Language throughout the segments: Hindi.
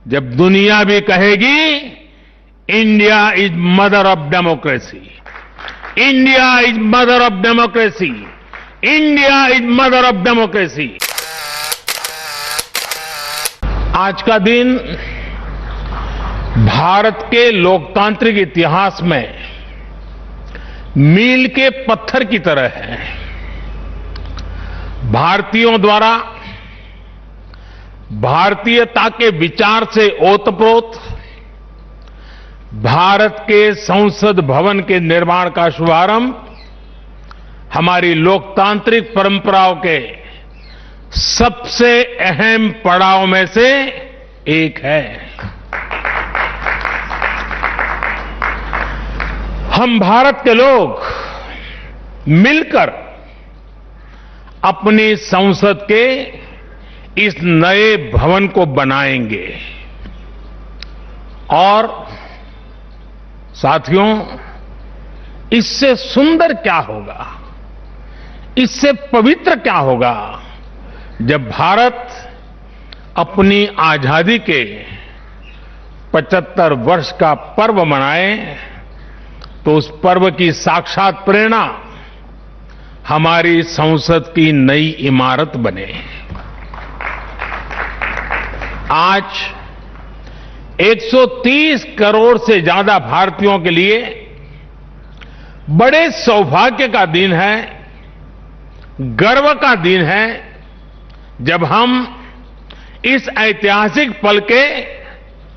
जब दुनिया भी कहेगी India is mother of democracy, India is mother of democracy, India is mother of democracy. आज का दिन भारत के लोकतांत्रिक इतिहास में मील के पत्थर की तरह है। भारतीयों द्वारा भारतीयता के विचार से ओतप्रोत भारत के संसद भवन के निर्माण का शुभारंभ हमारी लोकतांत्रिक परंपराओं के सबसे अहम पड़ाव में से एक है। हम भारत के लोग मिलकर अपनी संसद के इस नए भवन को बनाएंगे और साथियों, इससे सुंदर क्या होगा, इससे पवित्र क्या होगा जब भारत अपनी आजादी के 75 वर्ष का पर्व मनाए तो उस पर्व की साक्षात प्रेरणा हमारी संसद की नई इमारत बने। आज 130 करोड़ से ज्यादा भारतीयों के लिए बड़े सौभाग्य का दिन है, गर्व का दिन है जब हम इस ऐतिहासिक पल के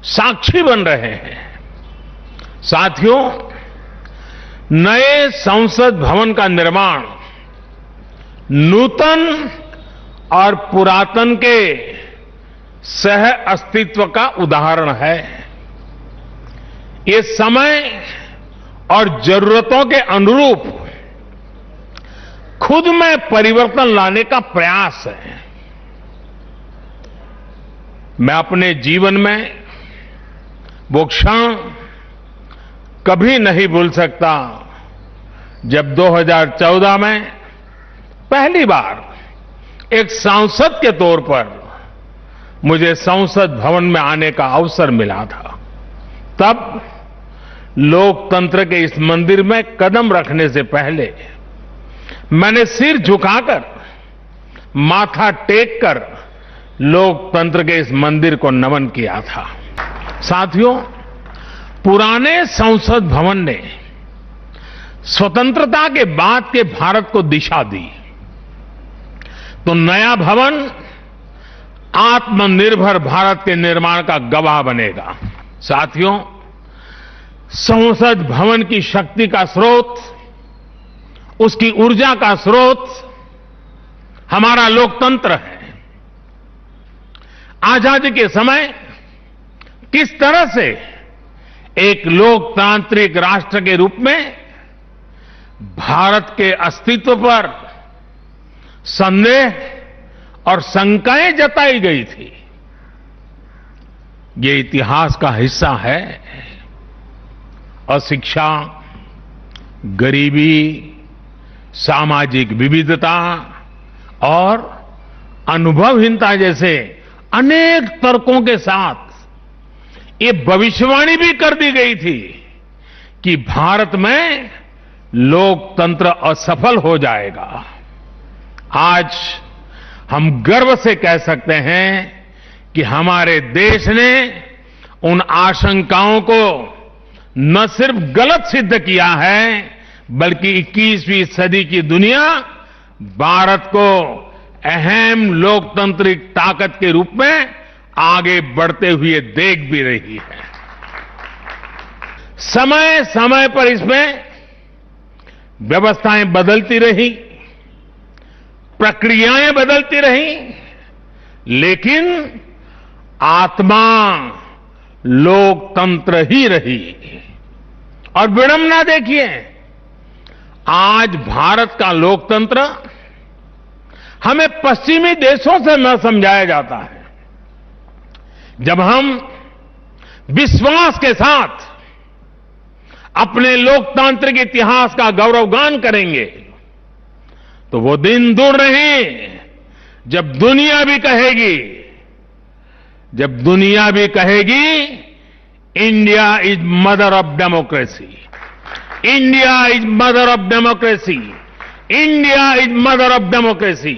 साक्षी बन रहे हैं। साथियों, नए संसद भवन का निर्माण नूतन और पुरातन के सह अस्तित्व का उदाहरण है। ये समय और जरूरतों के अनुरूप खुद में परिवर्तन लाने का प्रयास है। मैं अपने जीवन में वो क्षण कभी नहीं भूल सकता जब 2014 में पहली बार एक सांसद के तौर पर मुझे संसद भवन में आने का अवसर मिला था। तब लोकतंत्र के इस मंदिर में कदम रखने से पहले मैंने सिर झुकाकर, माथा टेककर लोकतंत्र के इस मंदिर को नमन किया था। साथियों, पुराने संसद भवन ने स्वतंत्रता के बाद के भारत को दिशा दी, तो नया भवन आत्मनिर्भर भारत के निर्माण का गवाह बनेगा। साथियों, संसद भवन की शक्ति का स्रोत, उसकी ऊर्जा का स्रोत हमारा लोकतंत्र है। आजादी के समय किस तरह से एक लोकतांत्रिक राष्ट्र के रूप में भारत के अस्तित्व पर संदेह और शंकाएं जताई गई थी, ये इतिहास का हिस्सा है। अशिक्षा, गरीबी, सामाजिक विविधता और अनुभवहीनता जैसे अनेक तर्कों के साथ ये भविष्यवाणी भी कर दी गई थी कि भारत में लोकतंत्र असफल हो जाएगा। आज हम गर्व से कह सकते हैं कि हमारे देश ने उन आशंकाओं को न सिर्फ गलत सिद्ध किया है, बल्कि 21वीं सदी की दुनिया भारत को अहम लोकतांत्रिक ताकत के रूप में आगे बढ़ते हुए देख भी रही है। समय समय पर इसमें व्यवस्थाएं बदलती रही, प्रक्रियाएं बदलती रही, लेकिन आत्मा लोकतंत्र ही रही। और विडंबना देखिए, आज भारत का लोकतंत्र हमें पश्चिमी देशों से न समझाया जाता है। जब हम विश्वास के साथ अपने लोकतांत्रिक इतिहास का गौरवगान करेंगे तो वो दिन दूर नहीं जब दुनिया भी कहेगी जब दुनिया भी कहेगी India is mother of democracy, India is mother of democracy, India is mother of democracy,